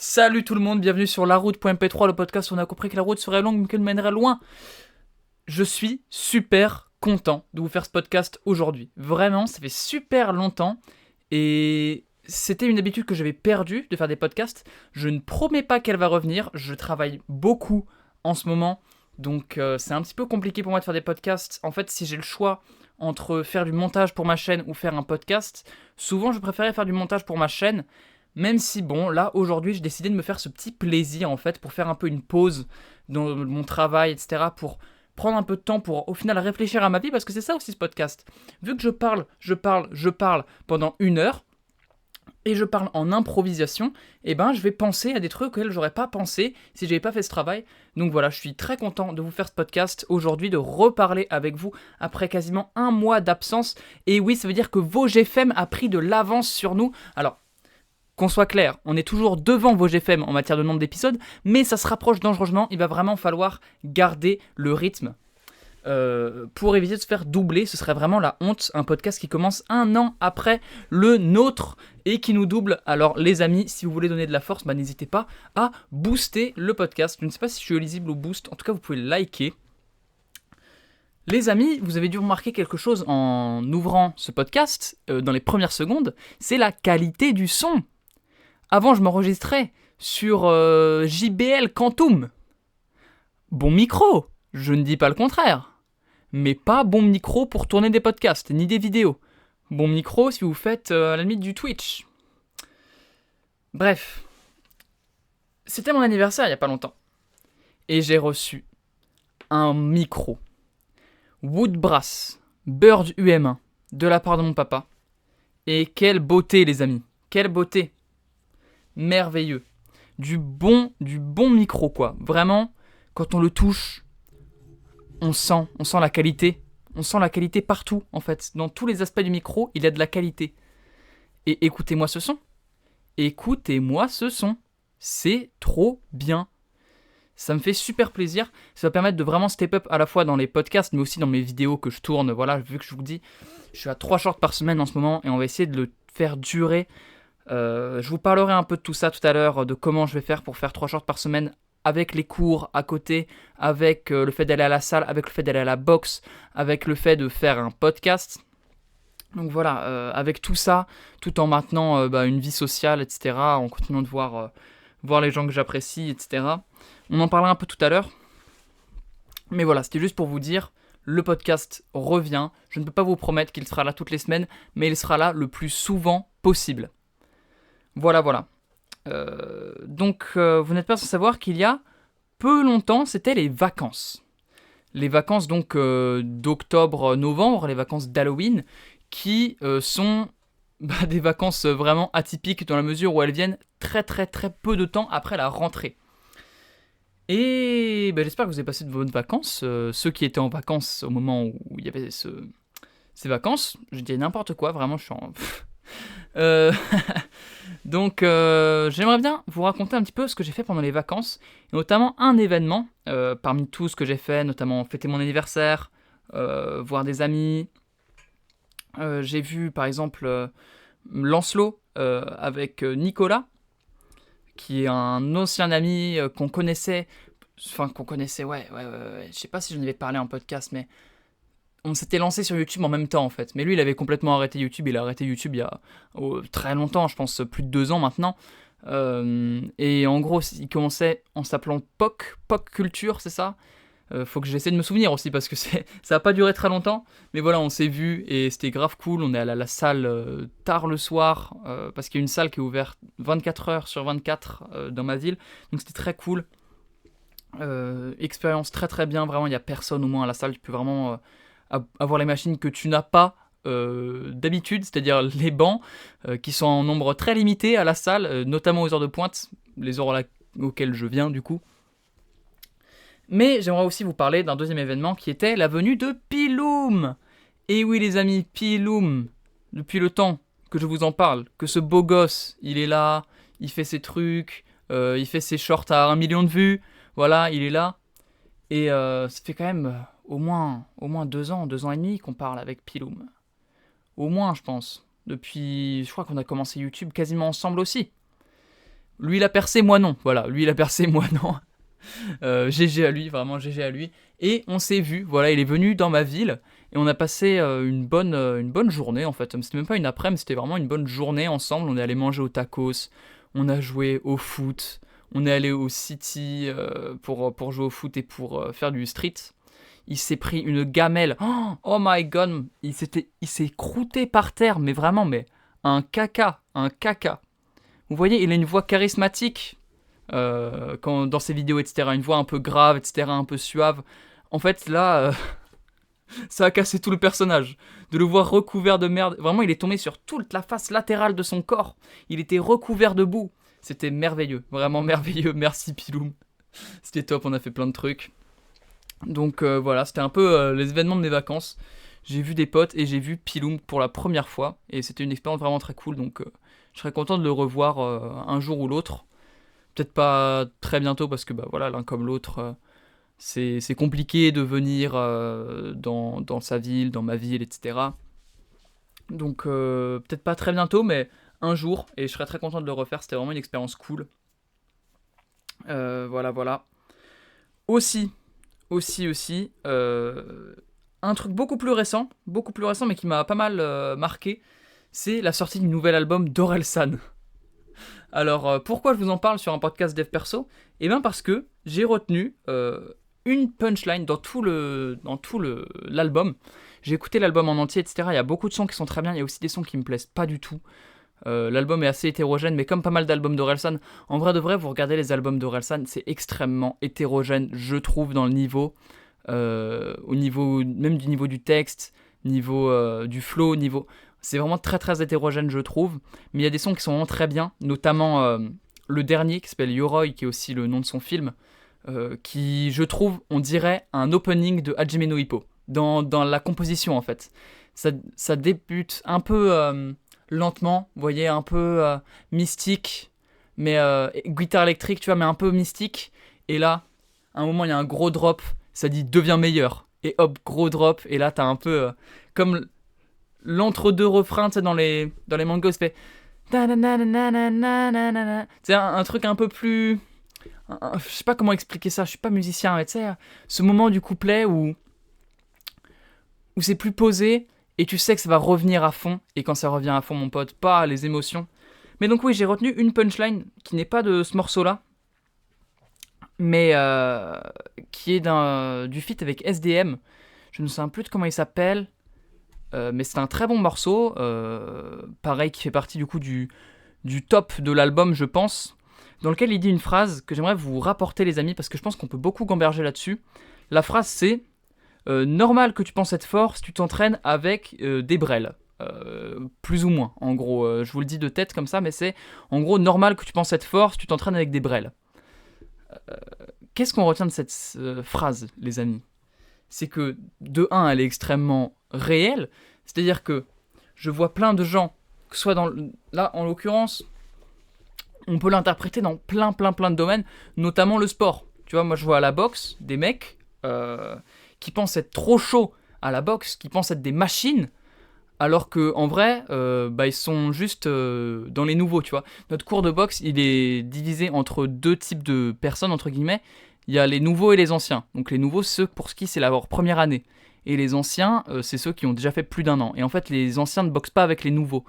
Salut tout le monde, bienvenue sur laroute.mp3, le podcast où on a compris que la route serait longue mais qu'elle mènerait loin. Je suis super content de vous faire ce podcast aujourd'hui. Vraiment, ça fait super longtemps et c'était une habitude que j'avais perdue de faire des podcasts. Je ne promets pas qu'elle va revenir, je travaille beaucoup en ce moment, donc c'est un petit peu compliqué pour moi de faire des podcasts. En fait, si j'ai le choix entre faire du montage pour ma chaîne ou faire un podcast, souvent je préférais faire du montage pour ma chaîne. Même si, bon, là, aujourd'hui, j'ai décidé de me faire ce petit plaisir, en fait, pour faire un peu une pause dans mon travail, etc., pour prendre un peu de temps pour, au final, réfléchir à ma vie, parce que c'est ça aussi, ce podcast. Vu que je parle pendant 1 heure, et je parle en improvisation, et ben, je vais penser à des trucs auxquels j'aurais pas pensé si j'avais pas fait ce travail. Donc voilà, je suis très content de vous faire ce podcast aujourd'hui, de reparler avec vous après quasiment 1 mois d'absence. Et oui, ça veut dire que Vosges FM a pris de l'avance sur nous. Alors, qu'on soit clair, on est toujours devant Vosges FM en matière de nombre d'épisodes, mais ça se rapproche dangereusement, il va vraiment falloir garder le rythme. Pour éviter de se faire doubler, ce serait vraiment la honte, un podcast qui commence 1 an après le nôtre et qui nous double. Alors les amis, si vous voulez donner de la force, n'hésitez pas à booster le podcast. Je ne sais pas si je suis lisible au boost, en tout cas vous pouvez liker. Les amis, vous avez dû remarquer quelque chose en ouvrant ce podcast, dans les premières secondes, c'est la qualité du son. Avant, je m'enregistrais sur JBL Quantum. Bon micro, je ne dis pas le contraire. Mais pas bon micro pour tourner des podcasts, ni des vidéos. Bon micro si vous faites à la limite du Twitch. Bref, c'était mon anniversaire il n'y a pas longtemps. Et j'ai reçu un micro Woodbrass Bird UM1 de la part de mon papa. Et quelle beauté les amis, quelle beauté. Merveilleux. Du bon micro quoi. Vraiment, quand on le touche, on sent la qualité. On sent la qualité partout en fait. Dans tous les aspects du micro, il y a de la qualité. Et écoutez-moi ce son. Écoutez-moi ce son. C'est trop bien. Ça me fait super plaisir. Ça va permettre de vraiment step up à la fois dans les podcasts, mais aussi dans mes vidéos que je tourne. Voilà, vu que je vous dis, je suis à 3 shorts par semaine en ce moment et on va essayer de le faire durer. Je vous parlerai un peu de tout ça tout à l'heure, de comment je vais faire pour faire 3 shorts par semaine avec les cours à côté, avec le fait d'aller à la salle, avec le fait d'aller à la boxe, avec le fait de faire un podcast. Donc voilà, avec tout ça, tout en maintenant une vie sociale, etc., en continuant de voir les gens que j'apprécie, etc. On en parlera un peu tout à l'heure. Mais voilà, c'était juste pour vous dire, le podcast revient. Je ne peux pas vous promettre qu'il sera là toutes les semaines, mais il sera là le plus souvent possible. Voilà. Donc, vous n'êtes pas sans savoir qu'il y a peu longtemps, c'était les vacances. Les vacances donc d'octobre-novembre, les vacances d'Halloween, qui sont des vacances vraiment atypiques dans la mesure où elles viennent très peu de temps après la rentrée. Et j'espère que vous avez passé de bonnes vacances. Ceux qui étaient en vacances au moment où il y avait ces vacances, je dis n'importe quoi, vraiment je suis en... Donc j'aimerais bien vous raconter un petit peu ce que j'ai fait pendant les vacances, et notamment un événement parmi tout ce que j'ai fait, notamment fêter mon anniversaire, voir des amis. J'ai vu par exemple Lancelot avec Nicolas, qui est un ancien ami qu'on connaissait, ouais. Je sais pas si j'en avais parlé en podcast, mais on s'était lancé sur YouTube en même temps en fait. Mais lui, il avait complètement arrêté YouTube. Il a arrêté YouTube il y a très longtemps, je pense plus de 2 ans maintenant. Et en gros, il commençait en s'appelant POC Culture, c'est ça. Faut que j'essaie de me souvenir aussi parce que ça a pas duré très longtemps. Mais voilà, on s'est vu et c'était grave cool. On est allé à la salle tard le soir parce qu'il y a une salle qui est ouverte 24 heures sur 24 dans ma ville. Donc c'était très cool. Expérience très bien. Vraiment, il n'y a personne au moins à la salle. Tu peux vraiment avoir les machines que tu n'as pas d'habitude, c'est-à-dire les bancs qui sont en nombre très limité à la salle, notamment aux heures de pointe, les heures auxquelles je viens du coup. Mais j'aimerais aussi vous parler d'un deuxième événement qui était la venue de Piloum. Et oui les amis, Piloum, depuis le temps que je vous en parle, que ce beau gosse, il est là, il fait ses trucs, il fait ses shorts à 1 million de vues, voilà, il est là. Et ça fait quand même au moins 2 ans, 2 ans et demi qu'on parle avec Piloum. Au moins, je pense. Je crois qu'on a commencé YouTube quasiment ensemble aussi. Lui il a percé, moi non. Voilà, lui il a percé, moi non. GG à lui, vraiment GG à lui. Et on s'est vu, voilà, il est venu dans ma ville et on a passé une bonne journée en fait. C'était même pas une après-midi, c'était vraiment une bonne journée ensemble. On est allé manger au tacos, on a joué au foot, on est allé au City pour jouer au foot et pour faire du street. Il s'est pris une gamelle. Oh my god, il s'est croûté par terre, mais vraiment, mais un caca. Vous voyez, il a une voix charismatique dans ses vidéos, etc. Une voix un peu grave, etc., un peu suave. En fait, là, ça a cassé tout le personnage. De le voir recouvert de merde. Vraiment, il est tombé sur toute la face latérale de son corps. Il était recouvert de boue. C'était merveilleux, vraiment merveilleux. Merci Piloum. C'était top, on a fait plein de trucs. Donc voilà, c'était un peu les événements de mes vacances. J'ai vu des potes et j'ai vu Piloum pour la première fois. Et c'était une expérience vraiment très cool. Donc je serais content de le revoir un jour ou l'autre. Peut-être pas très bientôt parce que bah, voilà, l'un comme l'autre, c'est compliqué de venir dans sa ville, dans ma ville, etc. Donc peut-être pas très bientôt, mais un jour. Et je serais très content de le refaire. C'était vraiment une expérience cool. Voilà. Aussi, un truc beaucoup plus récent, mais qui m'a pas mal marqué, c'est la sortie du nouvel album d'Orelsan. Alors, pourquoi je vous en parle sur un podcast dev perso ? Eh bien parce que j'ai retenu une punchline dans tout l'album. J'ai écouté l'album en entier, etc. Il y a beaucoup de sons qui sont très bien, il y a aussi des sons qui me plaisent pas du tout. L'album est assez hétérogène, mais comme pas mal d'albums d'Orelsan, en vrai de vrai, vous regardez les albums d'Orelsan, c'est extrêmement hétérogène, je trouve, dans le niveau, au niveau même du niveau du texte, niveau du flow, c'est vraiment très très hétérogène, je trouve. Mais il y a des sons qui sont vraiment très bien, notamment le dernier qui s'appelle Yoroi, qui est aussi le nom de son film, qui, je trouve, on dirait un opening de Hajime no Ippo dans la composition en fait. Ça débute un peu lentement, vous voyez, un peu mystique, mais guitare électrique, tu vois, mais un peu mystique. Et là, à un moment, il y a un gros drop, ça dit deviens meilleur. Et hop, gros drop, et là, t'as un peu comme l'entre-deux refrains, tu sais, dans les mangas, ça fait. C'est un truc un peu plus. Je sais pas comment expliquer ça, je suis pas musicien, mais tu sais, ce moment du couplet où c'est plus posé et tu sais que ça va revenir à fond. Et quand ça revient à fond, mon pote, pas les émotions. Mais donc, oui, j'ai retenu une punchline qui n'est pas de ce morceau-là, mais qui est du feat avec SDM. Je ne sais plus de comment il s'appelle, mais c'est un très bon morceau. Pareil, qui fait partie du coup du top de l'album, je pense, dans lequel il dit une phrase que j'aimerais vous rapporter, les amis, parce que je pense qu'on peut beaucoup gamberger là-dessus. La phrase, c'est normal que tu penses être fort si tu t'entraînes avec des brels. Plus ou moins, en gros. Je vous le dis de tête comme ça, mais c'est en gros normal que tu penses être fort si tu t'entraînes avec des brels. Qu'est-ce qu'on retient de cette phrase, les amis ? C'est que, de 1, elle est extrêmement réelle. C'est-à-dire que je vois plein de gens, que ce soit là, en l'occurrence, on peut l'interpréter dans plein de domaines, notamment le sport. Tu vois, moi je vois à la boxe des mecs qui pensent être trop chauds à la boxe, qui pensent être des machines, alors qu'en vrai, ils sont juste dans les nouveaux, tu vois. Notre cours de boxe, il est divisé entre deux types de personnes, entre guillemets. Il y a les nouveaux et les anciens. Donc les nouveaux, ceux pour qui c'est leur première année. Et les anciens, c'est ceux qui ont déjà fait plus d'1 an. Et en fait, les anciens ne boxent pas avec les nouveaux,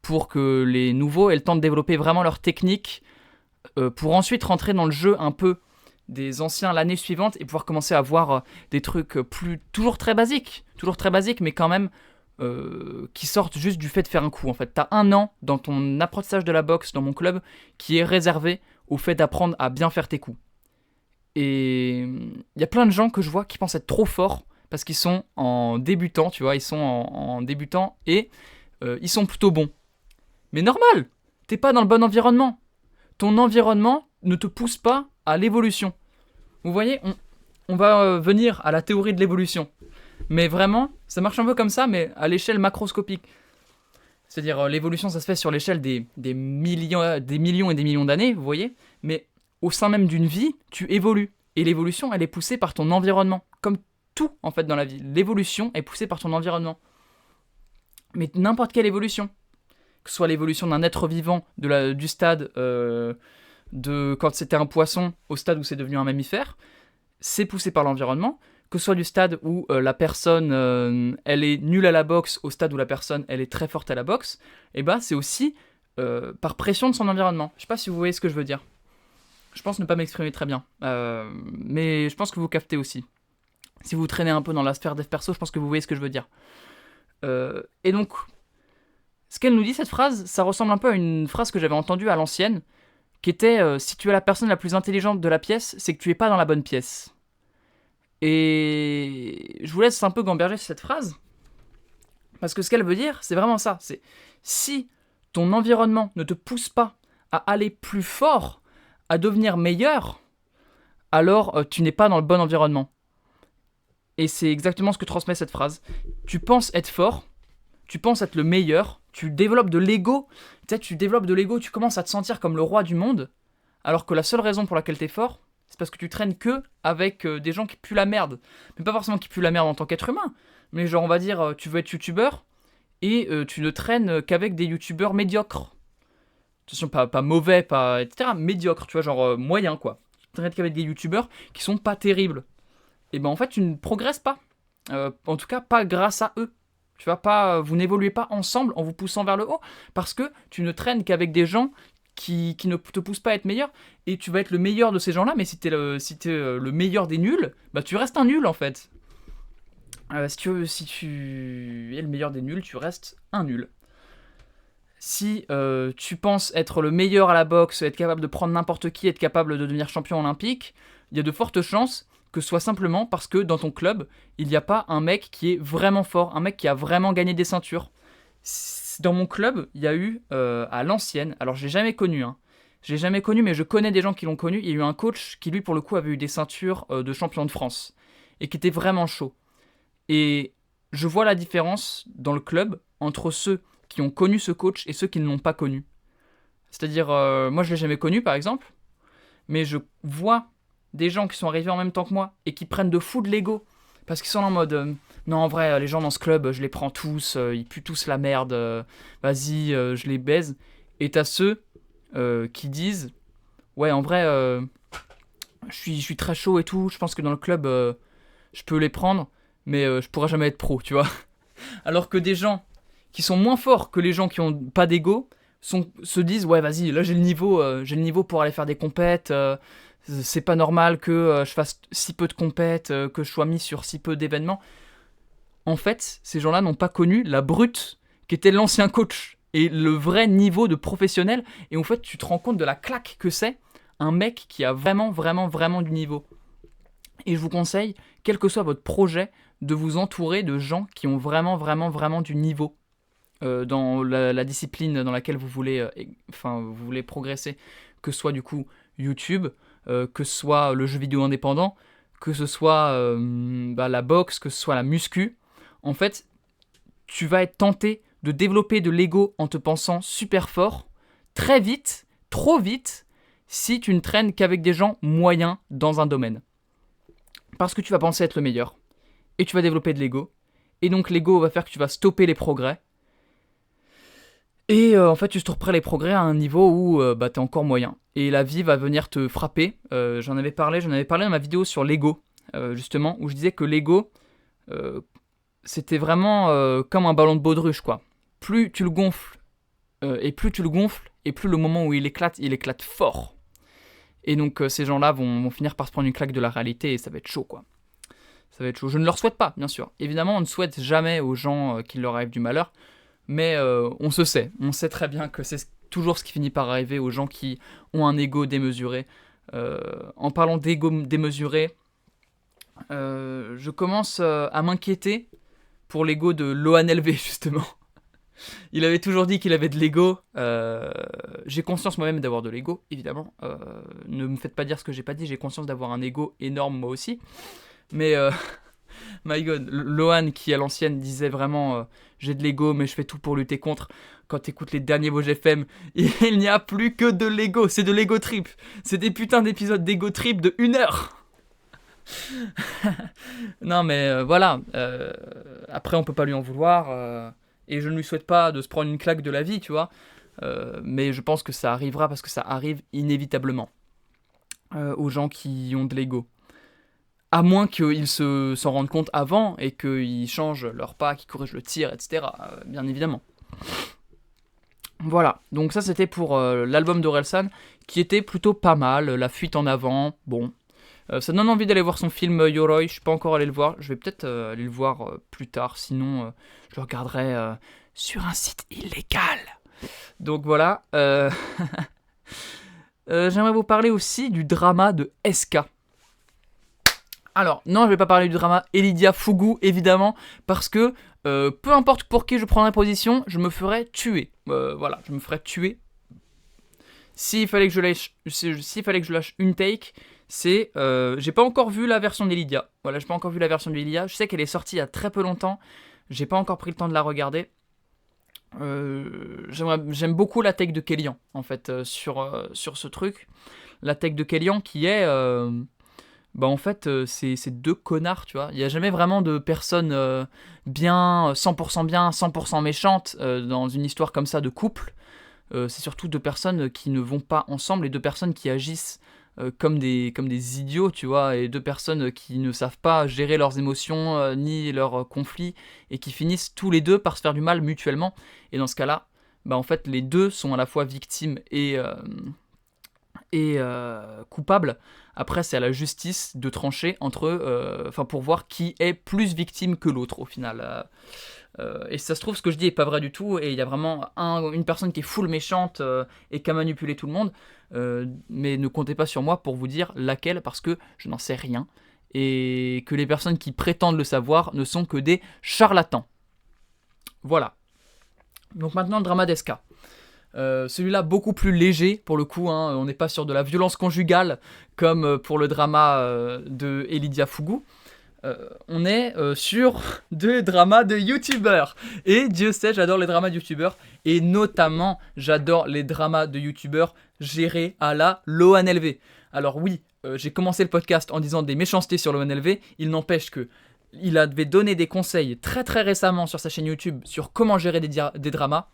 pour que les nouveaux aient le temps de développer vraiment leur technique, pour ensuite rentrer dans le jeu un peu des anciens l'année suivante et pouvoir commencer à voir des trucs toujours très basiques, mais quand même qui sortent juste du fait de faire un coup. En fait, t'as 1 an dans ton apprentissage de la boxe dans mon club qui est réservé au fait d'apprendre à bien faire tes coups. Et il y a plein de gens que je vois qui pensent être trop forts parce qu'ils sont en débutant, tu vois, ils sont en débutant et ils sont plutôt bons. Mais normal, t'es pas dans le bon environnement. Ton environnement ne te pousse pas à l'évolution. Vous voyez, on va venir à la théorie de l'évolution. Mais vraiment, ça marche un peu comme ça, mais à l'échelle macroscopique. C'est-à-dire, l'évolution, ça se fait sur l'échelle des millions et des millions d'années, vous voyez. Mais au sein même d'une vie, tu évolues. Et l'évolution, elle est poussée par ton environnement. Comme tout, en fait, dans la vie. L'évolution est poussée par ton environnement. Mais n'importe quelle évolution. Que ce soit l'évolution d'un être vivant du stade de quand c'était un poisson au stade où c'est devenu un mammifère, c'est poussé par l'environnement, que ce soit du stade où la personne elle est nulle à la boxe au stade où la personne elle est très forte à la boxe, et bah c'est aussi par pression de son environnement. Je sais pas si vous voyez ce que je veux dire. Je pense ne pas m'exprimer très bien, mais je pense que vous captez aussi. Si vous traînez un peu dans la sphère dev perso, je pense que vous voyez ce que je veux dire. Et donc, ce qu'elle nous dit cette phrase, ça ressemble un peu à une phrase que j'avais entendue à l'ancienne, qui était si tu es la personne la plus intelligente de la pièce, c'est que tu es pas dans la bonne pièce. Et je vous laisse un peu gamberger sur cette phrase, parce que ce qu'elle veut dire, c'est vraiment ça. C'est si ton environnement ne te pousse pas à aller plus fort, à devenir meilleur, alors tu n'es pas dans le bon environnement. Et c'est exactement ce que transmet cette phrase. Tu penses être fort, tu penses être le meilleur, tu développes de l'ego, tu commences à te sentir comme le roi du monde, alors que la seule raison pour laquelle t'es fort, c'est parce que tu traînes que avec des gens qui puent la merde. Mais pas forcément qui puent la merde en tant qu'être humain, mais genre on va dire tu veux être youtubeur et tu ne traînes qu'avec des youtubeurs médiocres. Attention, pas mauvais, pas etc. Médiocres, tu vois, genre moyen quoi. Tu traînes qu'avec des youtubeurs qui sont pas terribles. Et ben en fait tu ne progresses pas. En tout cas pas grâce à eux. Tu vois, vous n'évoluez pas ensemble en vous poussant vers le haut, parce que tu ne traînes qu'avec des gens qui ne te poussent pas à être meilleur, et tu vas être le meilleur de ces gens-là, mais si t'es le meilleur des nuls, bah tu restes un nul en fait. Si tu es le meilleur des nuls, tu restes un nul. Si tu penses être le meilleur à la boxe, être capable de prendre n'importe qui, être capable de devenir champion olympique, il y a de fortes chances que ce soit simplement parce que dans ton club, il n'y a pas un mec qui est vraiment fort, un mec qui a vraiment gagné des ceintures. Dans mon club, il y a eu, à l'ancienne, alors je l'ai jamais connu, mais je connais des gens qui l'ont connu, il y a eu un coach qui lui pour le coup avait eu des ceintures de champion de France, et qui était vraiment chaud. Et je vois la différence dans le club entre ceux qui ont connu ce coach et ceux qui ne l'ont pas connu. C'est-à-dire, moi je l'ai jamais connu par exemple, mais je vois des gens qui sont arrivés en même temps que moi et qui prennent de fou de l'ego parce qu'ils sont en mode non en vrai les gens dans ce club je les prends tous, ils puent tous la merde, vas-y je les baise. Et t'as ceux qui disent ouais en vrai je suis très chaud et tout, je pense que dans le club je peux les prendre mais je pourrais jamais être pro, tu vois. Alors que des gens qui sont moins forts que les gens qui ont pas d'ego se disent ouais vas-y là j'ai le niveau pour aller faire des compètes, c'est pas normal que je fasse si peu de compètes, que je sois mis sur si peu d'événements. En fait, ces gens-là n'ont pas connu la brute qu'était l'ancien coach et le vrai niveau de professionnel. Et en fait, tu te rends compte de la claque que c'est un mec qui a vraiment, vraiment, vraiment du niveau. Et je vous conseille, quel que soit votre projet, de vous entourer de gens qui ont vraiment, vraiment, vraiment du niveau dans la discipline dans laquelle vous voulez progresser, que ce soit du coup YouTube, que ce soit le jeu vidéo indépendant, que ce soit la boxe, que ce soit la muscu. En fait, tu vas être tenté de développer de l'ego en te pensant super fort, très vite, trop vite, si tu ne traînes qu'avec des gens moyens dans un domaine. Parce que tu vas penser être le meilleur, et tu vas développer de l'ego, et donc l'ego va faire que tu vas stopper les progrès, et en fait tu stopperais les progrès à un niveau où t'es encore moyen. Et la vie va venir te frapper. J'en avais parlé dans ma vidéo sur l'ego, justement, où je disais que l'ego, c'était vraiment comme un ballon de baudruche, quoi. Plus tu le gonfles, et plus le moment où il éclate fort. Et donc ces gens-là vont finir par se prendre une claque de la réalité, et ça va être chaud, quoi. Ça va être chaud. Je ne leur souhaite pas, bien sûr. Évidemment, on ne souhaite jamais aux gens qu'il leur arrive du malheur. Mais on sait très bien que c'est toujours ce qui finit par arriver aux gens qui ont un ego démesuré. En parlant d'ego démesuré, je commence à m'inquiéter pour l'ego de Lohan LV, justement. Il avait toujours dit qu'il avait de l'ego. J'ai conscience moi-même d'avoir de l'ego, évidemment. Ne me faites pas dire ce que j'ai pas dit, j'ai conscience d'avoir un ego énorme moi aussi. Mais my god, Lohan qui à l'ancienne disait vraiment j'ai de l'ego mais je fais tout pour lutter contre. Quand t'écoutes les derniers Vosges FM, il n'y a plus que de l'ego, c'est de l'ego trip. C'est des putains d'épisodes d'ego trip de 1 heure. Non mais voilà, après on peut pas lui en vouloir, et je ne lui souhaite pas de se prendre une claque de la vie, tu vois. Mais je pense que ça arrivera parce que ça arrive inévitablement aux gens qui ont de l'ego. À moins qu'ils s'en rendent compte avant et qu'ils changent leur pas, qu'ils corrigent le tir, etc. Bien évidemment. Voilà, donc ça c'était pour l'album d'Orelsan, qui était plutôt pas mal, La fuite en avant, bon. Ça donne envie d'aller voir son film Yoroi, je suis pas encore allé le voir, je vais peut-être aller le voir plus tard, sinon je le regarderai sur un site illégal. Donc voilà, j'aimerais vous parler aussi du drama de SK. Alors, non, je vais pas parler du drama Elidia Fugu, évidemment, parce que peu importe pour qui je prendrais position, je me ferais tuer. Voilà, je me ferais tuer. S'il fallait que je lâche une take, c'est... j'ai pas encore vu la version d'Elidia. Voilà, j'ai pas encore vu la version d'Elidia. Je sais qu'elle est sortie il y a très peu longtemps. J'ai pas encore pris le temps de la regarder. J'aime beaucoup la take de Kellyan, en fait, sur ce truc. La take de Kellyan qui est... en fait, c'est deux connards, tu vois. Il n'y a jamais vraiment de personnes bien, 100% méchantes dans une histoire comme ça de couple. C'est surtout deux personnes qui ne vont pas ensemble et deux personnes qui agissent comme des idiots, tu vois, et deux personnes qui ne savent pas gérer leurs émotions ni leurs conflits et qui finissent tous les deux par se faire du mal mutuellement. Et dans ce cas-là, en fait, les deux sont à la fois victimes et coupables. Après, c'est à la justice de trancher entre eux, pour voir qui est plus victime que l'autre au final. Et si ça se trouve, ce que je dis est pas vrai du tout, et il y a vraiment une personne qui est full méchante et qui a manipulé tout le monde, mais ne comptez pas sur moi pour vous dire laquelle, parce que je n'en sais rien, et que les personnes qui prétendent le savoir ne sont que des charlatans. Voilà. Donc maintenant, le drama d'SK. Celui-là beaucoup plus léger pour le coup, hein, on n'est pas sur de la violence conjugale comme pour le drama de Elidia Fugu. On est sur des dramas de youtubeurs. Et Dieu sait, j'adore les dramas de youtubeurs. Et notamment, j'adore les dramas de youtubeurs gérés à la LOANLV. Alors oui, j'ai commencé le podcast en disant des méchancetés sur LOANLV. Il n'empêche que il avait donné des conseils très très récemment sur sa chaîne YouTube sur comment gérer des dramas.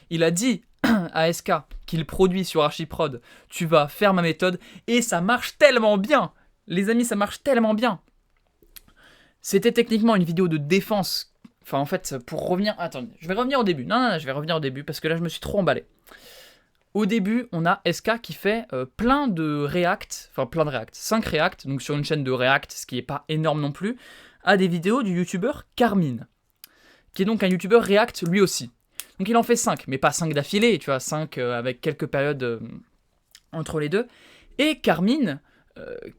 Il a dit à SK qu'il produit sur Archiprod, tu vas faire ma méthode, et ça marche tellement bien. Les amis, ça marche tellement bien. C'était techniquement une vidéo de défense. Enfin, en fait, pour revenir... Attendez, je vais revenir au début. Non, je vais revenir au début, parce que là, je me suis trop emballé. Au début, on a SK qui fait plein de reacts, 5 reacts, donc sur une chaîne de react, ce qui n'est pas énorme non plus, à des vidéos du youtubeur Carmine, qui est donc un youtubeur react lui aussi. Donc il en fait 5, mais pas 5 d'affilée, tu vois, 5 avec quelques périodes entre les deux. Et Carmine,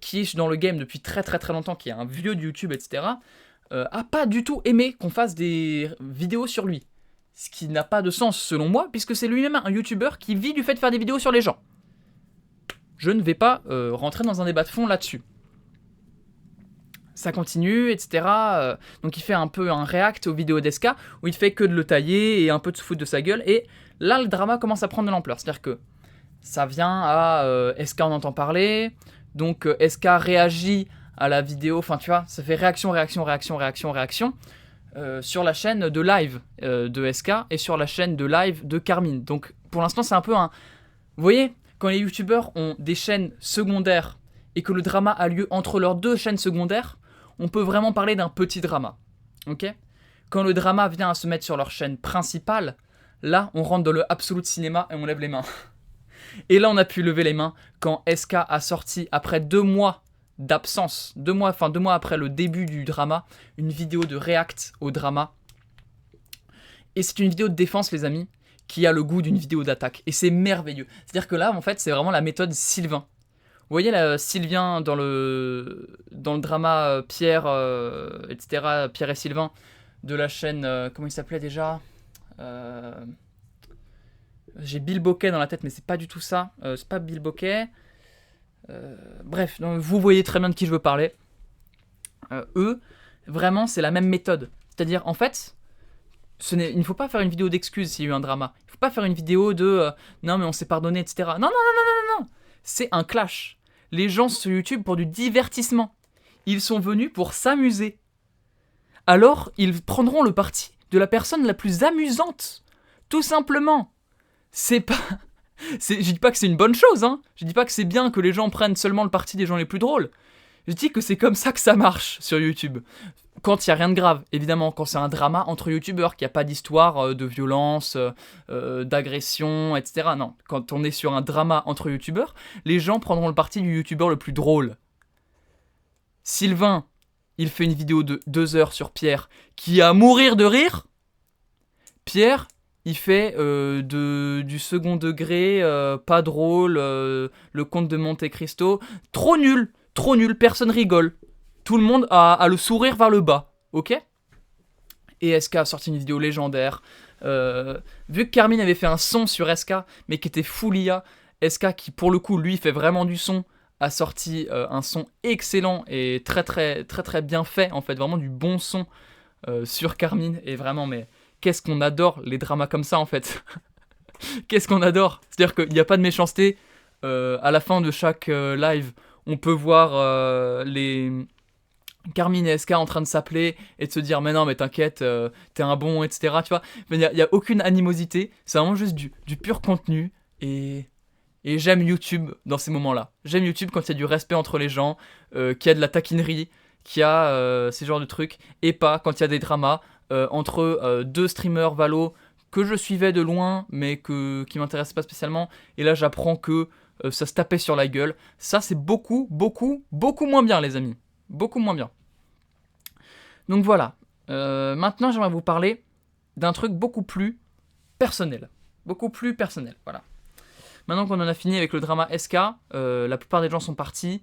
qui est dans le game depuis très très très longtemps, qui est un vieux de YouTube, etc., a pas du tout aimé qu'on fasse des vidéos sur lui. Ce qui n'a pas de sens selon moi, puisque c'est lui-même un YouTuber qui vit du fait de faire des vidéos sur les gens. Je ne vais pas rentrer dans un débat de fond là-dessus. Ça continue, etc. Donc il fait un peu un react aux vidéos d'SK, où il fait que de le tailler et un peu de se foutre de sa gueule. Et là, le drama commence à prendre de l'ampleur. C'est-à-dire que ça vient à SK en entend parler, donc SK réagit à la vidéo, enfin tu vois, ça fait réaction sur la chaîne de live de SK et sur la chaîne de live de Carmine. Donc pour l'instant, c'est un peu un... Vous voyez, quand les youtubeurs ont des chaînes secondaires et que le drama a lieu entre leurs deux chaînes secondaires, on peut vraiment parler d'un petit drama. Ok ? Quand le drama vient à se mettre sur leur chaîne principale, là, on rentre dans le absolute cinéma et on lève les mains. Et là, on a pu lever les mains quand SK a sorti, après 2 mois d'absence, 2 mois après le début du drama, une vidéo de react au drama. Et c'est une vidéo de défense, les amis, qui a le goût d'une vidéo d'attaque. Et c'est merveilleux. C'est-à-dire que là, en fait, c'est vraiment la méthode Sylvain. Vous voyez là, Sylvain dans le drama Pierre, etc., Pierre et Sylvain, de la chaîne, comment il s'appelait déjà j'ai Bill Bokeh dans la tête, mais c'est pas du tout ça. C'est pas Bill Bokeh. Bref, donc vous voyez très bien de qui je veux parler. Eux, vraiment, c'est la même méthode. C'est-à-dire, en fait, il ne faut pas faire une vidéo d'excuses s'il y a eu un drama. Il ne faut pas faire une vidéo de non, mais on s'est pardonné, etc. Non. C'est un clash. Les gens sur YouTube pour du divertissement. Ils sont venus pour s'amuser. Alors, ils prendront le parti de la personne la plus amusante. Tout simplement. c'est pas... Je dis pas que c'est une bonne chose, hein. Je dis pas que c'est bien que les gens prennent seulement le parti des gens les plus drôles. Je dis que c'est comme ça que ça marche sur YouTube. Quand il n'y a rien de grave, évidemment, quand c'est un drama entre youtubeurs, qu'il n'y a pas d'histoire de violence, d'agression, etc. Non, quand on est sur un drama entre youtubeurs, les gens prendront le parti du youtubeur le plus drôle. Sylvain, il fait une vidéo de 2 heures sur Pierre qui est à mourir de rire. Pierre, il fait du second degré, pas drôle, le comte de Monte Cristo, trop nul, personne rigole. Tout le monde a le sourire vers le bas, ok ? Et SK a sorti une vidéo légendaire. Vu que Carmine avait fait un son sur SK, mais qui était full IA, SK qui pour le coup lui fait vraiment du son, a sorti un son excellent et très très très très bien fait, en fait, vraiment du bon son sur Carmine. Et vraiment, mais qu'est-ce qu'on adore les dramas comme ça, en fait. Qu'est-ce qu'on adore. C'est-à-dire qu'il n'y a pas de méchanceté. À la fin de chaque live, on peut voir les Carmine et SK en train de s'appeler et de se dire mais non mais t'inquiète, t'es un bon, etc. Tu vois, il n'y a aucune animosité, c'est vraiment juste du pur contenu et j'aime YouTube dans ces moments-là. J'aime YouTube quand il y a du respect entre les gens, qu'il y a de la taquinerie, qu'il y a ces genres de trucs, et pas quand il y a des dramas entre deux streamers Valo que je suivais de loin mais qui m'intéressaient pas spécialement, et là j'apprends que ça se tapait sur la gueule. Ça c'est beaucoup moins bien, les amis. Beaucoup moins bien. Donc voilà. Maintenant, j'aimerais vous parler d'un truc beaucoup plus personnel. Beaucoup plus personnel, voilà. Maintenant qu'on en a fini avec le drama SK, la plupart des gens sont partis.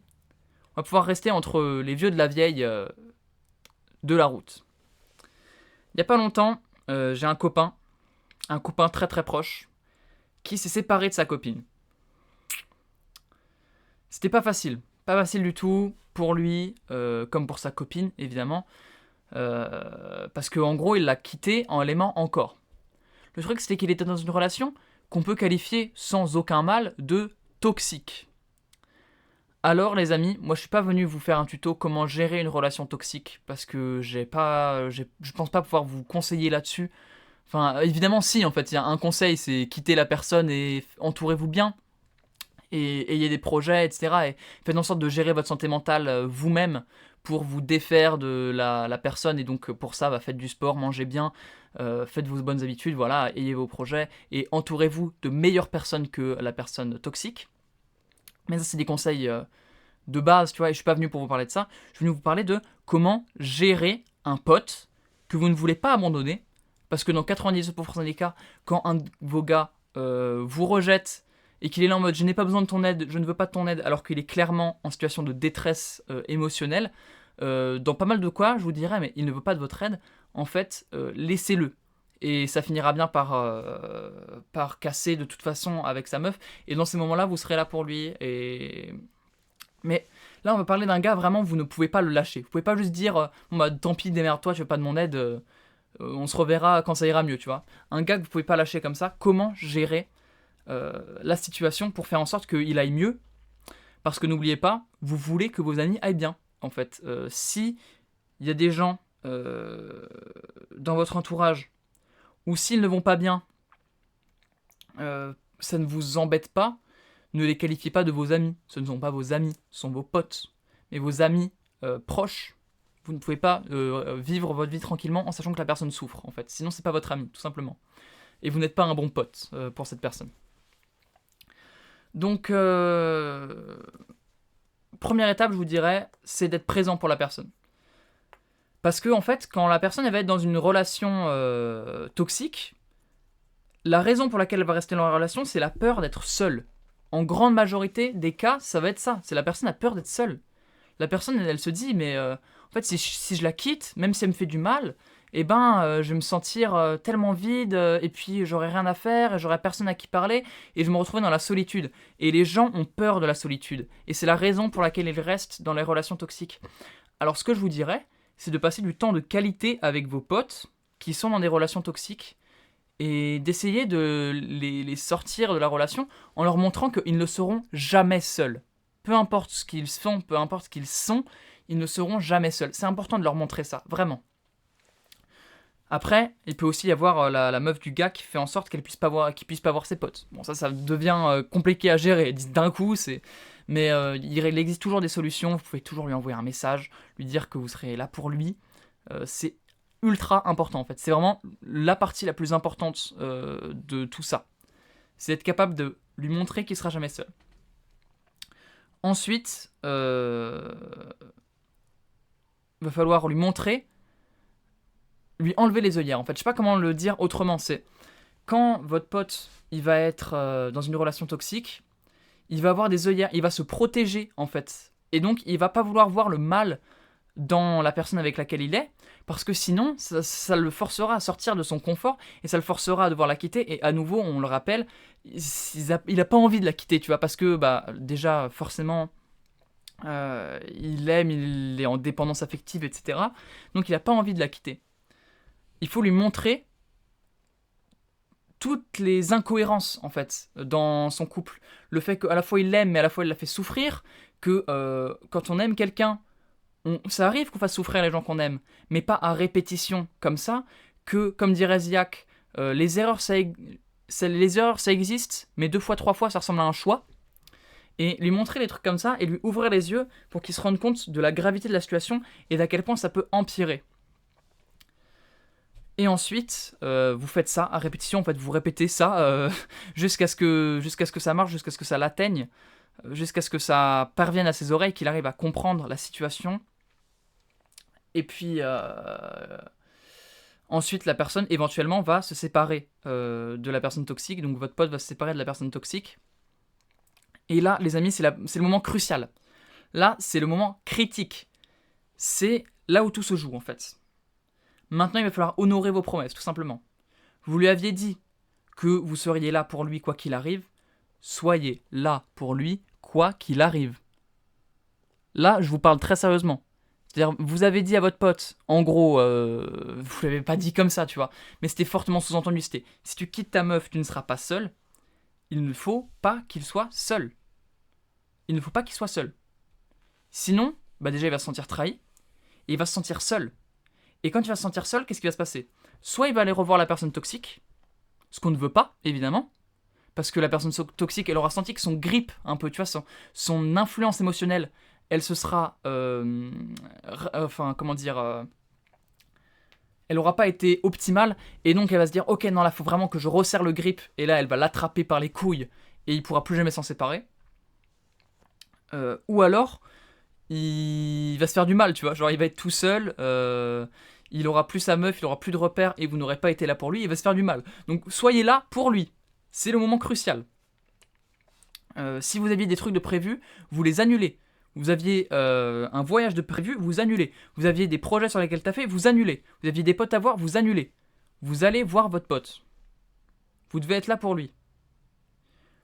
On va pouvoir rester entre les vieux de la vieille de la route. Il n'y a pas longtemps, j'ai un copain très très proche, qui s'est séparé de sa copine. C'était pas facile du tout pour lui, comme pour sa copine, évidemment, parce qu'en gros, il l'a quitté en l'aimant encore. Le truc, c'était qu'il était dans une relation qu'on peut qualifier sans aucun mal de toxique. Alors, les amis, moi, je suis pas venu vous faire un tuto comment gérer une relation toxique, parce que je pense pas pouvoir vous conseiller là-dessus. Enfin, évidemment, si, en fait, il y a un conseil, c'est quitter la personne et entourez-vous bien. Et ayez des projets, etc. Et faites en sorte de gérer votre santé mentale vous-même pour vous défaire de la personne. Et donc pour ça, faites du sport, mangez bien, faites vos bonnes habitudes, voilà, ayez vos projets et entourez-vous de meilleures personnes que la personne toxique. Mais ça, c'est des conseils de base, tu vois, et je suis pas venu pour vous parler de ça. Je suis venu vous parler de comment gérer un pote que vous ne voulez pas abandonner. Parce que dans 99% des cas, quand un de vos gars vous rejette et qu'il est là en mode « je n'ai pas besoin de ton aide, je ne veux pas de ton aide », alors qu'il est clairement en situation de détresse émotionnelle, dans pas mal de cas, je vous dirais « mais il ne veut pas de votre aide », en fait, laissez-le. Et ça finira bien par casser de toute façon avec sa meuf, et dans ces moments-là, vous serez là pour lui. Mais là, on va parler d'un gars, vraiment, vous ne pouvez pas le lâcher. Vous pouvez pas juste dire « bon bah tant pis, démerde-toi, tu veux pas de mon aide, on se reverra quand ça ira mieux », tu vois. Un gars que vous pouvez pas lâcher comme ça, comment gérer la situation pour faire en sorte qu'il aille mieux, parce que n'oubliez pas, vous voulez que vos amis aillent bien, en fait. Si il y a des gens dans votre entourage, ou s'ils ne vont pas bien, ça ne vous embête pas, ne les qualifiez pas de vos amis. Ce ne sont pas vos amis, ce sont vos potes. Mais vos amis proches, vous ne pouvez pas vivre votre vie tranquillement en sachant que la personne souffre, en fait. Sinon, c'est pas votre ami, tout simplement. Et vous n'êtes pas un bon pote pour cette personne. Donc, première étape, je vous dirais, c'est d'être présent pour la personne. Parce que, en fait, quand la personne elle va être dans une relation toxique, la raison pour laquelle elle va rester dans la relation, c'est la peur d'être seule. En grande majorité des cas, ça va être ça. C'est la personne a peur d'être seule. La personne, elle se dit, mais en fait, si je la quitte, même si elle me fait du mal, eh ben, je vais me sentir tellement vide, et puis j'aurai rien à faire, et j'aurai personne à qui parler, et je me retrouverai dans la solitude. Et les gens ont peur de la solitude. Et c'est la raison pour laquelle ils restent dans les relations toxiques. Alors ce que je vous dirais, c'est de passer du temps de qualité avec vos potes qui sont dans des relations toxiques, et d'essayer de les sortir de la relation en leur montrant qu'ils ne seront jamais seuls. Peu importe ce qu'ils font, peu importe ce qu'ils sont, ils ne seront jamais seuls. C'est important de leur montrer ça, vraiment. Après, il peut aussi y avoir la meuf du gars qui fait en sorte qu'il puisse pas voir ses potes. Bon, ça devient compliqué à gérer d'un coup, mais il existe toujours des solutions. Vous pouvez toujours lui envoyer un message, lui dire que vous serez là pour lui. C'est ultra important en fait. C'est vraiment la partie la plus importante de tout ça. C'est être capable de lui montrer qu'il sera jamais seul. Ensuite, va falloir lui montrer, lui enlever les œillères. En fait, je sais pas comment le dire autrement. C'est quand votre pote il va être dans une relation toxique, il va avoir des œillères, il va se protéger en fait, et donc il va pas vouloir voir le mal dans la personne avec laquelle il est, parce que sinon ça le forcera à sortir de son confort et ça le forcera à devoir la quitter. Et à nouveau, on le rappelle, il a pas envie de la quitter, tu vois, parce que déjà forcément il est en dépendance affective, etc. Donc il a pas envie de la quitter. Il faut lui montrer toutes les incohérences en fait dans son couple, le fait qu'à la fois il l'aime mais à la fois il la fait souffrir, que quand on aime quelqu'un, ça arrive qu'on fasse souffrir les gens qu'on aime, mais pas à répétition comme ça, que, comme dirait Ziak, les erreurs ça existe, mais 2 fois, 3 fois ça ressemble à un choix. Et lui montrer des trucs comme ça et lui ouvrir les yeux pour qu'il se rende compte de la gravité de la situation et d'à quel point ça peut empirer. Et ensuite, vous faites ça à répétition, en fait, vous répétez ça jusqu'à ce que ça marche, jusqu'à ce que ça l'atteigne, jusqu'à ce que ça parvienne à ses oreilles, qu'il arrive à comprendre la situation. Et puis, ensuite, la personne, éventuellement, va se séparer de la personne toxique. Donc, votre pote va se séparer de la personne toxique. Et là, les amis, c'est le moment crucial. Là, c'est le moment critique. C'est là où tout se joue, en fait. Maintenant, il va falloir honorer vos promesses, tout simplement. Vous lui aviez dit que vous seriez là pour lui quoi qu'il arrive. Soyez là pour lui quoi qu'il arrive. Là, je vous parle très sérieusement. C'est-à-dire, vous avez dit à votre pote, en gros, vous l'avez pas dit comme ça, tu vois, mais c'était fortement sous-entendu, c'était, si tu quittes ta meuf, tu ne seras pas seul. Il ne faut pas qu'il soit seul. Il ne faut pas qu'il soit seul. Sinon, déjà, il va se sentir trahi, et il va se sentir seul. Et quand il va se sentir seul, qu'est-ce qui va se passer ? Soit il va aller revoir la personne toxique, ce qu'on ne veut pas, évidemment, parce que la personne toxique, elle aura senti que son grip, un peu, tu vois, son influence émotionnelle, elle se sera... elle aura pas été optimale, et donc elle va se dire, ok, non, là, faut vraiment que je resserre le grip, et là, elle va l'attraper par les couilles, et il pourra plus jamais s'en séparer. Ou alors, il va se faire du mal, tu vois, genre il va être tout seul, il aura plus sa meuf, il aura plus de repères, et vous n'aurez pas été là pour lui, il va se faire du mal. Donc soyez là pour lui, c'est le moment crucial. Si vous aviez des trucs de prévu, vous les annulez. Vous aviez un voyage de prévu, vous annulez. Vous aviez des projets sur lesquels taffer, vous annulez. Vous aviez des potes à voir, vous annulez. Vous allez voir votre pote. Vous devez être là pour lui.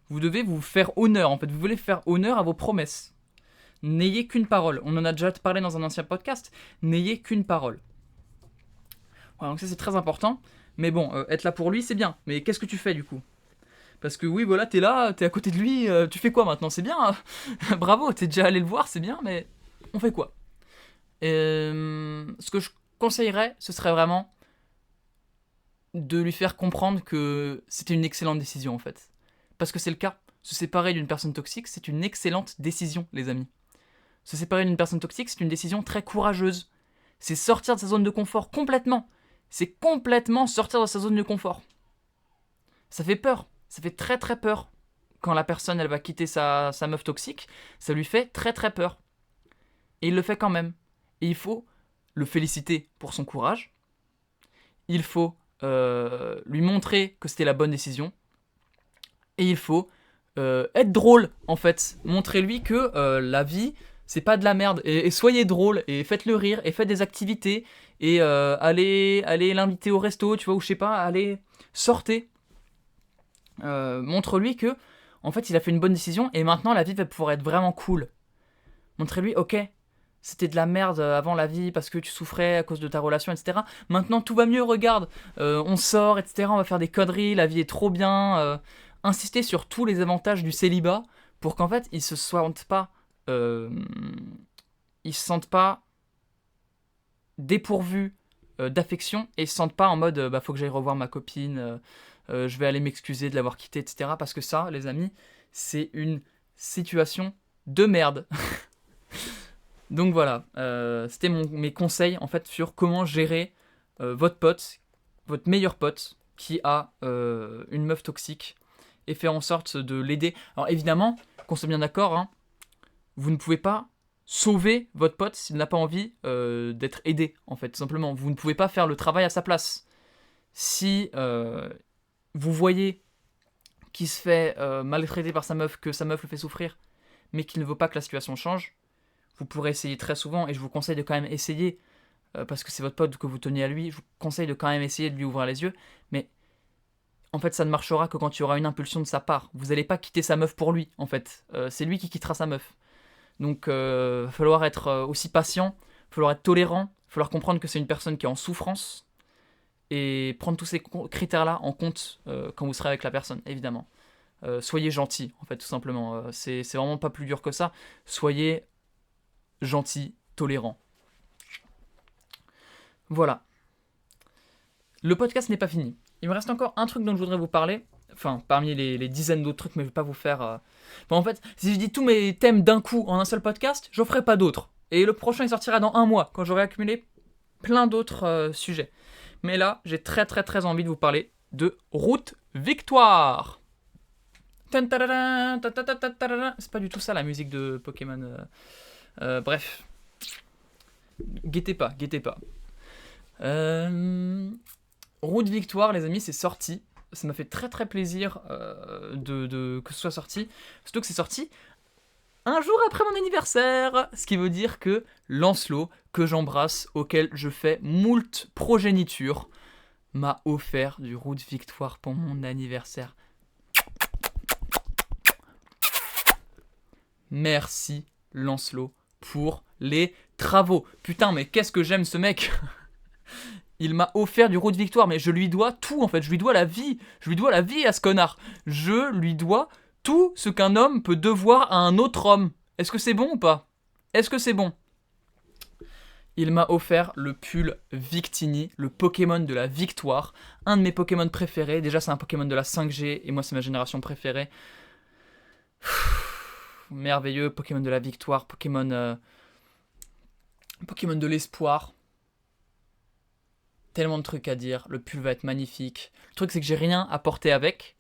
Vous devez vous faire honneur, en fait. Vous voulez faire honneur à vos promesses. N'ayez qu'une parole. On en a déjà parlé dans un ancien podcast. N'ayez qu'une parole. Voilà, donc ça c'est très important. Mais bon, être là pour lui, c'est bien. Mais qu'est-ce que tu fais du coup ? Parce que oui, voilà, t'es là, t'es à côté de lui, tu fais quoi maintenant ? C'est bien, hein. Bravo, t'es déjà allé le voir, c'est bien, mais on fait quoi ? Ce que je conseillerais, ce serait vraiment de lui faire comprendre que c'était une excellente décision en fait. Parce que c'est le cas. Se séparer d'une personne toxique, c'est une excellente décision, les amis. Se séparer d'une personne toxique, c'est une décision très courageuse. C'est sortir de sa zone de confort complètement. C'est complètement sortir de sa zone de confort. Ça fait peur. Ça fait très très peur. Quand la personne elle va quitter sa meuf toxique, ça lui fait très très peur. Et il le fait quand même. Et il faut le féliciter pour son courage. Il faut lui montrer que c'était la bonne décision. Et il faut être drôle en fait. Montrez-lui que la vie c'est pas de la merde. Et soyez drôle et faites-le rire et faites des activités. Et allez l'inviter au resto, tu vois, ou je sais pas, allez, sortez. Montre-lui que en fait il a fait une bonne décision et maintenant la vie va pouvoir être vraiment cool. Montrez-lui, ok, c'était de la merde avant la vie parce que tu souffrais à cause de ta relation, etc. Maintenant tout va mieux, regarde, on sort, etc. On va faire des conneries, la vie est trop bien. Insistez sur tous les avantages du célibat pour qu'en fait ils se sentent pas dépourvus d'affection et se sentent pas en mode faut que j'aille revoir ma copine, je vais aller m'excuser de l'avoir quittée, etc. Parce que ça, les amis, c'est une situation de merde. Donc voilà, c'était mes conseils en fait sur comment gérer votre pote, votre meilleur pote qui a une meuf toxique et faire en sorte de l'aider. Alors évidemment, qu'on soit bien d'accord, hein, vous ne pouvez pas sauver votre pote s'il n'a pas envie d'être aidé, en fait, tout simplement. Vous ne pouvez pas faire le travail à sa place. Si vous voyez qu'il se fait maltraiter par sa meuf, que sa meuf le fait souffrir, mais qu'il ne veut pas que la situation change, vous pourrez essayer très souvent, et je vous conseille de quand même essayer, parce que c'est votre pote que vous tenez à lui, je vous conseille de quand même essayer de lui ouvrir les yeux, mais en fait ça ne marchera que quand il y aura une impulsion de sa part. Vous n'allez pas quitter sa meuf pour lui, en fait. C'est lui qui quittera sa meuf. Donc il va falloir être aussi patient, il va falloir être tolérant, il va falloir comprendre que c'est une personne qui est en souffrance, et prendre tous ces critères-là en compte quand vous serez avec la personne, évidemment. Soyez gentil, en fait, tout simplement. C'est vraiment pas plus dur que ça. Soyez gentil, tolérant. Voilà. Le podcast n'est pas fini. Il me reste encore un truc dont je voudrais vous parler. Enfin, parmi les dizaines d'autres trucs, mais je ne vais pas vous faire... Enfin, en fait, si je dis tous mes thèmes d'un coup en un seul podcast, j'en ferai pas d'autres. Et le prochain, il sortira dans 1 mois, quand j'aurai accumulé plein d'autres sujets. Mais là, j'ai très très très envie de vous parler de Route Victoire. C'est pas du tout ça la musique de Pokémon. Bref. Guettez pas. Route Victoire, les amis, c'est sorti. Ça m'a fait très très plaisir que ce soit sorti. Surtout que c'est sorti un jour après mon anniversaire. Ce qui veut dire que Lancelot, que j'embrasse, auquel je fais moult progéniture, m'a offert du Route Victoire pour mon anniversaire. Merci Lancelot pour les travaux. Putain, mais qu'est-ce que j'aime ce mec. Il m'a offert du Route Victoire, mais je lui dois tout en fait. Je lui dois la vie. Je lui dois la vie à ce connard. Je lui dois tout ce qu'un homme peut devoir à un autre homme. Est-ce que c'est bon ou pas ? Est-ce que c'est bon ? Il m'a offert le pull Victini, le Pokémon de la victoire. Un de mes Pokémon préférés. Déjà, c'est un Pokémon de la 5G et moi, c'est ma génération préférée. Merveilleux, Pokémon de la victoire, Pokémon de l'espoir. Tellement de trucs à dire, le pull va être magnifique. Le truc c'est que j'ai rien à porter avec,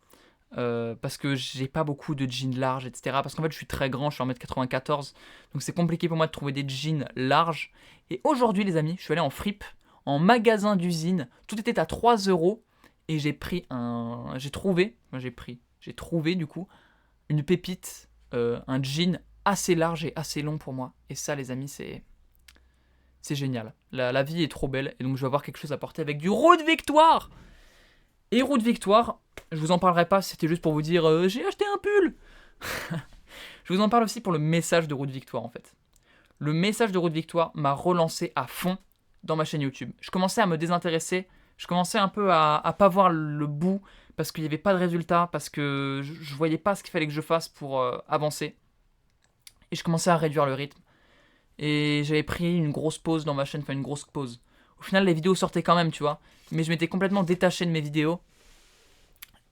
parce que j'ai pas beaucoup de jeans larges, etc. Parce qu'en fait je suis très grand, je suis 1m94, donc c'est compliqué pour moi de trouver des jeans larges. Et aujourd'hui les amis, je suis allé en fripe, en magasin d'usine, tout était à 3€, et j'ai trouvé du coup une pépite, un jean assez large et assez long pour moi. Et ça les amis c'est génial. La vie est trop belle et donc je vais avoir quelque chose à porter avec du Route Victoire. Et Route Victoire, je vous en parlerai pas, c'était juste pour vous dire j'ai acheté un pull. Je vous en parle aussi pour le message de Route Victoire en fait. Le message de Route Victoire m'a relancé à fond dans ma chaîne YouTube. Je commençais à me désintéresser, je commençais un peu à pas voir le bout parce qu'il n'y avait pas de résultat, parce que je voyais pas ce qu'il fallait que je fasse pour avancer. Et je commençais à réduire le rythme. Et j'avais pris une grosse pause dans ma chaîne, une grosse pause. Au final, les vidéos sortaient quand même, tu vois. Mais je m'étais complètement détaché de mes vidéos.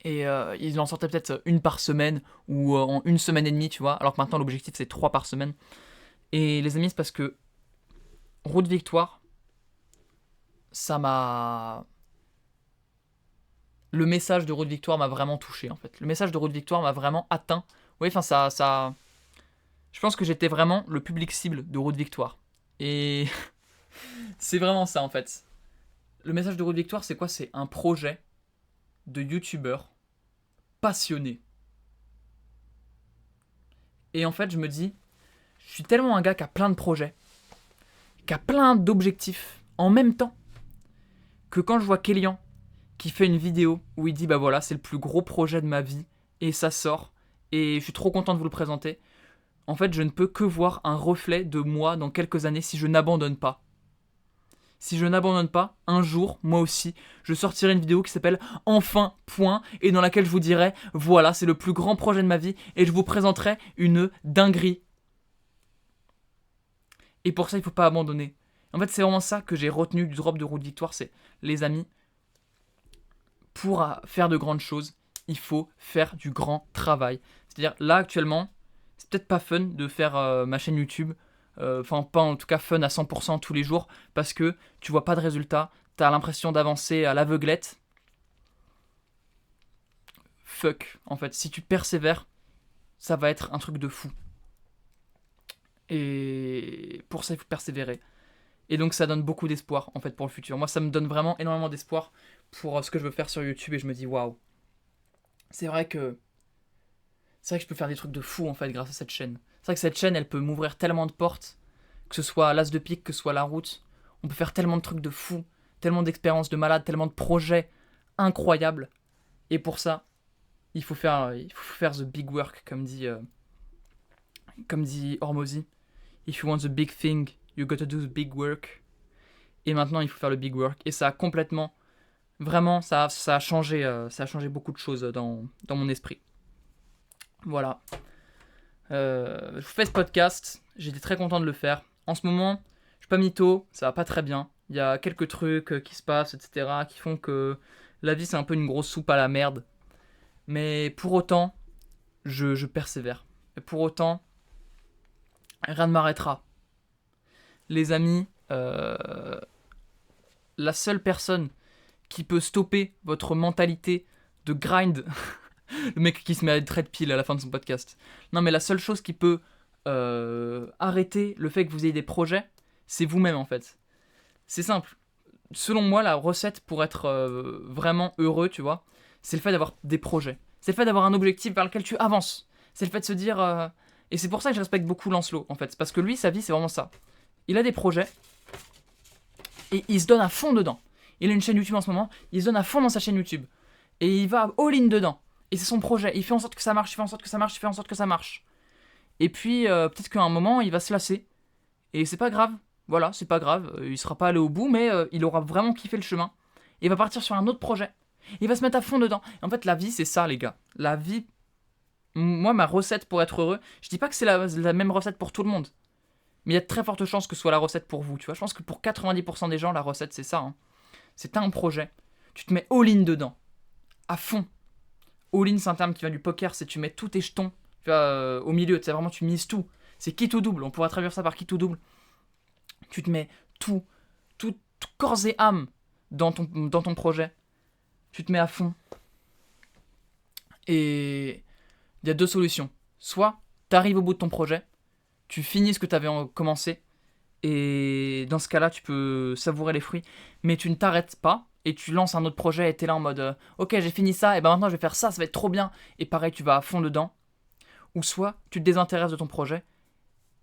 Et il en sortait peut-être une par semaine, ou en 1 semaine et demie, tu vois. Alors que maintenant, l'objectif, c'est 3 par semaine. Et les amis, c'est parce que Route Victoire, ça m'a... Le message de Route Victoire m'a vraiment touché, en fait. Le message de Route Victoire m'a vraiment atteint. Oui, enfin, ça... Je pense que j'étais vraiment le public cible de Route Victoire. Et c'est vraiment ça en fait. Le message de Route Victoire, c'est quoi ? C'est un projet de youtubeur passionné. Et en fait, je me dis, je suis tellement un gars qui a plein de projets, qui a plein d'objectifs en même temps, que quand je vois Kélian qui fait une vidéo où il dit bah voilà, c'est le plus gros projet de ma vie, et ça sort, et je suis trop content de vous le présenter. En fait, je ne peux que voir un reflet de moi dans quelques années si je n'abandonne pas. Si je n'abandonne pas, un jour, moi aussi, je sortirai une vidéo qui s'appelle « Enfin, point » et dans laquelle je vous dirai « Voilà, c'est le plus grand projet de ma vie » et je vous présenterai une dinguerie. Et pour ça, il ne faut pas abandonner. En fait, c'est vraiment ça que j'ai retenu du drop de roue de victoire, c'est les amis, pour faire de grandes choses, il faut faire du grand travail. C'est-à-dire, là, actuellement, c'est peut-être pas fun de faire ma chaîne YouTube, enfin, pas en tout cas fun à 100% tous les jours, parce que tu vois pas de résultat, t'as l'impression d'avancer à l'aveuglette. Fuck, en fait, si tu persévères, ça va être un truc de fou. Et pour ça, il faut persévérer. Et donc, ça donne beaucoup d'espoir, en fait, pour le futur. Moi, ça me donne vraiment énormément d'espoir pour ce que je veux faire sur YouTube, et je me dis, waouh, c'est vrai que je peux faire des trucs de fou, en fait, grâce à cette chaîne. C'est vrai que cette chaîne, elle peut m'ouvrir tellement de portes, que ce soit l'As de pique, que ce soit la route. On peut faire tellement de trucs de fou, tellement d'expériences de malade, tellement de projets incroyables. Et pour ça, il faut faire the big work, comme dit Hormozy. If you want the big thing, you gotta do the big work. Et maintenant, il faut faire le big work. Et ça a complètement, vraiment, ça a changé beaucoup de choses dans mon esprit. Voilà. Je vous fais ce podcast. J'étais très content de le faire. En ce moment, je suis pas mytho, ça va pas très bien. Il y a quelques trucs qui se passent, etc., qui font que la vie, c'est un peu une grosse soupe à la merde. Mais pour autant, je persévère. Et pour autant, rien ne m'arrêtera. Les amis, la seule personne qui peut stopper votre mentalité de grind, le mec qui se met à être de pile à la fin de son podcast. Non, mais la seule chose qui peut arrêter le fait que vous ayez des projets, c'est vous-même en fait. C'est simple. Selon moi, la recette pour être vraiment heureux, tu vois, c'est le fait d'avoir des projets. C'est le fait d'avoir un objectif vers lequel tu avances. C'est le fait de se dire... Et c'est pour ça que je respecte beaucoup Lancelot, en fait. Parce que lui, sa vie, c'est vraiment ça. Il a des projets et il se donne à fond dedans. Il a une chaîne YouTube en ce moment, il se donne à fond dans sa chaîne YouTube. Et il va all-in dedans. Et c'est son projet. Il fait en sorte que ça marche, il fait en sorte que ça marche, il fait en sorte que ça marche. Et puis, peut-être qu'à un moment, il va se lasser. Et c'est pas grave. Voilà, c'est pas grave. Il sera pas allé au bout, mais il aura vraiment kiffé le chemin. Et il va partir sur un autre projet. Il va se mettre à fond dedans. Et en fait, la vie, c'est ça, les gars. La vie, moi, ma recette pour être heureux, je dis pas que c'est la même recette pour tout le monde. Mais il y a de très fortes chances que ce soit la recette pour vous, tu vois. Je pense que pour 90% des gens, la recette, c'est ça. Hein. C'est un projet. Tu te mets all-in dedans. À fond. All-in, c'est un terme qui vient du poker, c'est tu mets tous tes jetons tu vois, au milieu. C'est vraiment, tu mises tout. C'est quitte ou double. On pourrait traduire ça par quitte ou double. Tu te mets tout corps et âme dans ton projet. Tu te mets à fond. Et il y a deux solutions. Soit tu arrives au bout de ton projet, tu finis ce que tu avais commencé, et dans ce cas-là, tu peux savourer les fruits, mais tu ne t'arrêtes pas, et tu lances un autre projet, et tu es là en mode ok, j'ai fini ça, et ben maintenant je vais faire ça, ça va être trop bien, et pareil, tu vas à fond dedans. Ou soit tu te désintéresses de ton projet,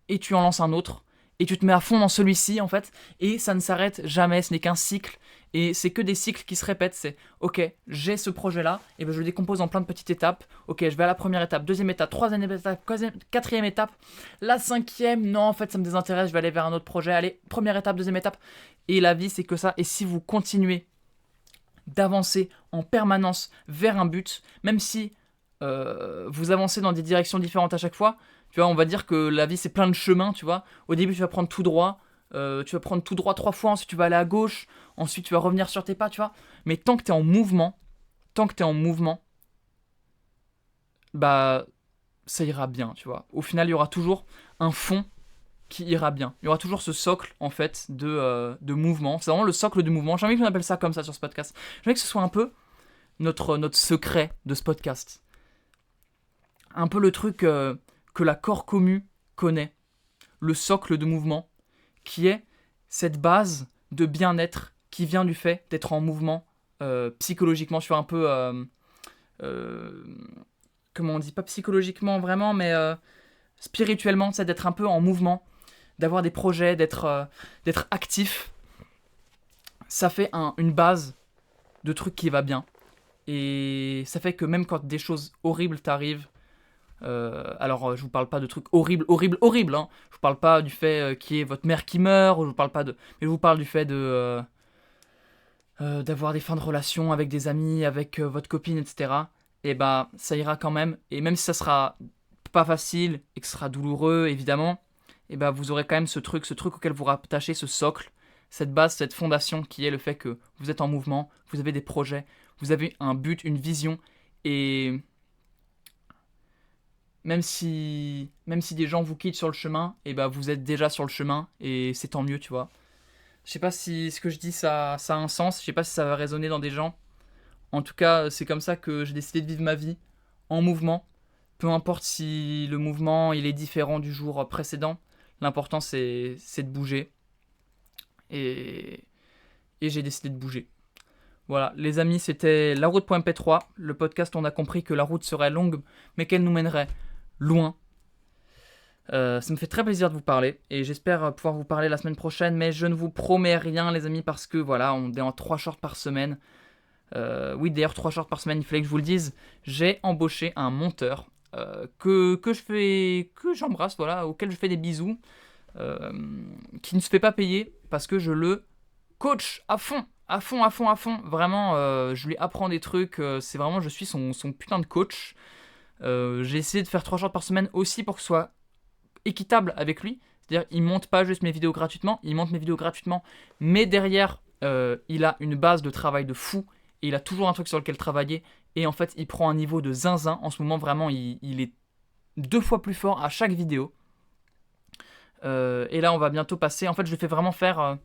et tu en lances un autre, et tu te mets à fond dans celui-ci en fait, et ça ne s'arrête jamais, ce n'est qu'un cycle, et c'est que des cycles qui se répètent, c'est ok, j'ai ce projet-là, et ben je le décompose en plein de petites étapes, ok, je vais à la première étape, deuxième étape, troisième étape, quatrième étape, la cinquième, non en fait ça me désintéresse, je vais aller vers un autre projet, allez, première étape, deuxième étape, et la vie c'est que ça, et si vous continuez d'avancer en permanence vers un but, même si vous avancez dans des directions différentes à chaque fois. Tu vois, on va dire que la vie c'est plein de chemins, tu vois. Au début tu vas prendre tout droit, tu vas prendre tout droit 3 fois, ensuite tu vas aller à gauche, ensuite tu vas revenir sur tes pas, tu vois. Mais tant que t'es en mouvement, bah ça ira bien, tu vois. Au final il y aura toujours un fond qui ira bien. Il y aura toujours ce socle en fait de mouvement. C'est vraiment le socle de mouvement. J'ai envie qu'on appelle ça comme ça sur ce podcast. J'ai envie que ce soit un peu notre secret de ce podcast. Un peu le truc que la corps commu connaît, le socle de mouvement, qui est cette base de bien-être qui vient du fait d'être en mouvement psychologiquement, tu vois, un peu... comment on dit, pas psychologiquement vraiment, mais spirituellement, c'est d'être un peu en mouvement, d'avoir des projets, d'être actif. Ça fait une base de trucs qui va bien. Et ça fait que même quand des choses horribles t'arrivent, alors je vous parle pas de trucs horribles, hein. Je vous parle pas du fait qu'il y ait votre mère qui meurt, je vous parle pas de, mais je vous parle du fait de d'avoir des fins de relation avec des amis, avec votre copine, etc. Et bah ça ira quand même. Et même si ça sera pas facile et que ce sera douloureux, évidemment, et bah vous aurez quand même ce truc auquel vous rattachez, ce socle, cette base, cette fondation qui est le fait que vous êtes en mouvement, vous avez des projets, vous avez un but, une vision, et même si des gens vous quittent sur le chemin, et ben vous êtes déjà sur le chemin, et c'est tant mieux, tu vois. Je sais pas si ce que je dis ça a un sens, je sais pas si ça va résonner dans des gens. En tout cas, c'est comme ça que j'ai décidé de vivre ma vie, en mouvement. Peu importe si le mouvement il est différent du jour précédent, l'important c'est de bouger. Et, et j'ai décidé de bouger. Voilà, les amis, c'était La Route.mp3, le podcast. On a compris que la route serait longue, mais qu'elle nous mènerait loin. Ça me fait très plaisir de vous parler, et j'espère pouvoir vous parler la semaine prochaine, mais je ne vous promets rien, les amis, parce que voilà, on est en 3 shorts par semaine. Oui, d'ailleurs, 3 shorts par semaine, il fallait que je vous le dise. J'ai embauché un monteur que j'embrasse, voilà, auquel je fais des bisous, qui ne se fait pas payer parce que je le coach à fond. À fond, à fond, à fond. Vraiment, je lui apprends des trucs. C'est vraiment, je suis son putain de coach. J'ai essayé de faire 3 shorts par semaine aussi pour que ce soit équitable avec lui. C'est-à-dire, il monte pas juste mes vidéos gratuitement, il monte mes vidéos gratuitement, mais derrière, il a une base de travail de fou, et il a toujours un truc sur lequel travailler, et en fait, il prend un niveau de zinzin. En ce moment, vraiment, il est 2 fois plus fort à chaque vidéo. Et là, on va bientôt passer. En fait, je lui fais vraiment faire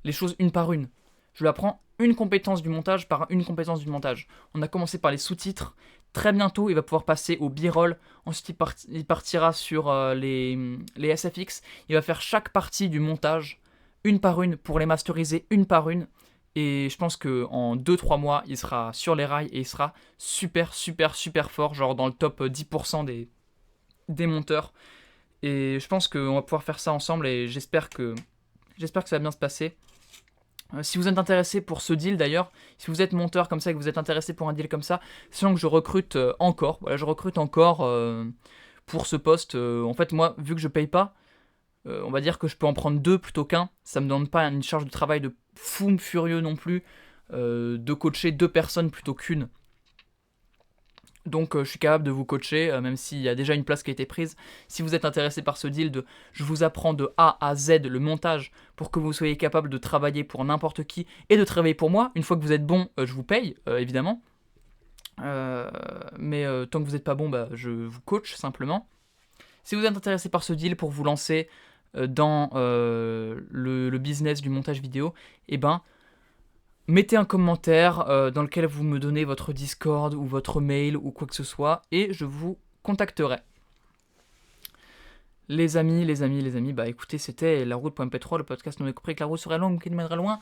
les choses une par une. Je lui apprends une compétence du montage par une compétence du montage. On a commencé par les sous-titres. Très bientôt, il va pouvoir passer au B-roll. Ensuite, il partira sur les SFX. Il va faire chaque partie du montage, une par une, pour les masteriser une par une. Et je pense qu'en 2-3 mois, il sera sur les rails et il sera super, super, super fort, genre dans le top 10% des monteurs. Et je pense qu'on va pouvoir faire ça ensemble, et j'espère que ça va bien se passer. Si vous êtes intéressé pour ce deal d'ailleurs, si vous êtes monteur comme ça et que vous êtes intéressé pour un deal comme ça, sachant que je recrute encore, voilà, je recrute encore pour ce poste. En fait, moi, vu que je paye pas, on va dire que je peux en prendre 2 plutôt qu'un. Ça me demande pas une charge de travail de fou furieux non plus, de coacher 2 personnes plutôt qu'une. Donc je suis capable de vous coacher, même s'il y a déjà une place qui a été prise. Si vous êtes intéressé par ce deal je vous apprends de A à Z le montage pour que vous soyez capable de travailler pour n'importe qui et de travailler pour moi. Une fois que vous êtes bon, je vous paye, évidemment. Mais tant que vous n'êtes pas bon, je vous coach simplement. Si vous êtes intéressé par ce deal pour vous lancer dans le business du montage vidéo, eh ben, mettez un commentaire dans lequel vous me donnez votre Discord ou votre mail ou quoi que ce soit, et je vous contacterai. Les amis, écoutez, c'était La Route.mp3, le podcast. On a compris que la route serait longue, qu'il mènerait loin.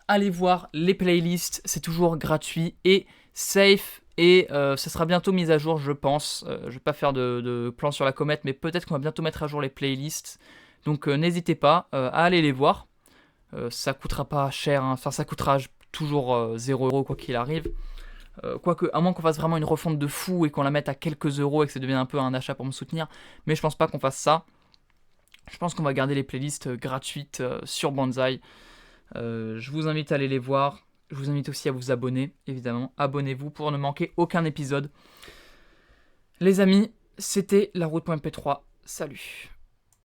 Allez voir les playlists, c'est toujours gratuit et safe, et ça sera bientôt mis à jour, je pense. Je vais pas faire de plan sur la comète, mais peut-être qu'on va bientôt mettre à jour les playlists. Donc n'hésitez pas à aller les voir. Ça coûtera pas cher, hein. Enfin ça coûtera toujours 0€ quoi qu'il arrive. Quoique, à moins qu'on fasse vraiment une refonte de fou et qu'on la mette à quelques euros et que ça devienne un peu un achat pour me soutenir. Mais je pense pas qu'on fasse ça. Je pense qu'on va garder les playlists gratuites sur Banzai. Je vous invite à aller les voir. Je vous invite aussi à vous abonner, évidemment. Abonnez-vous pour ne manquer aucun épisode. Les amis, c'était La Route.mp3. Salut.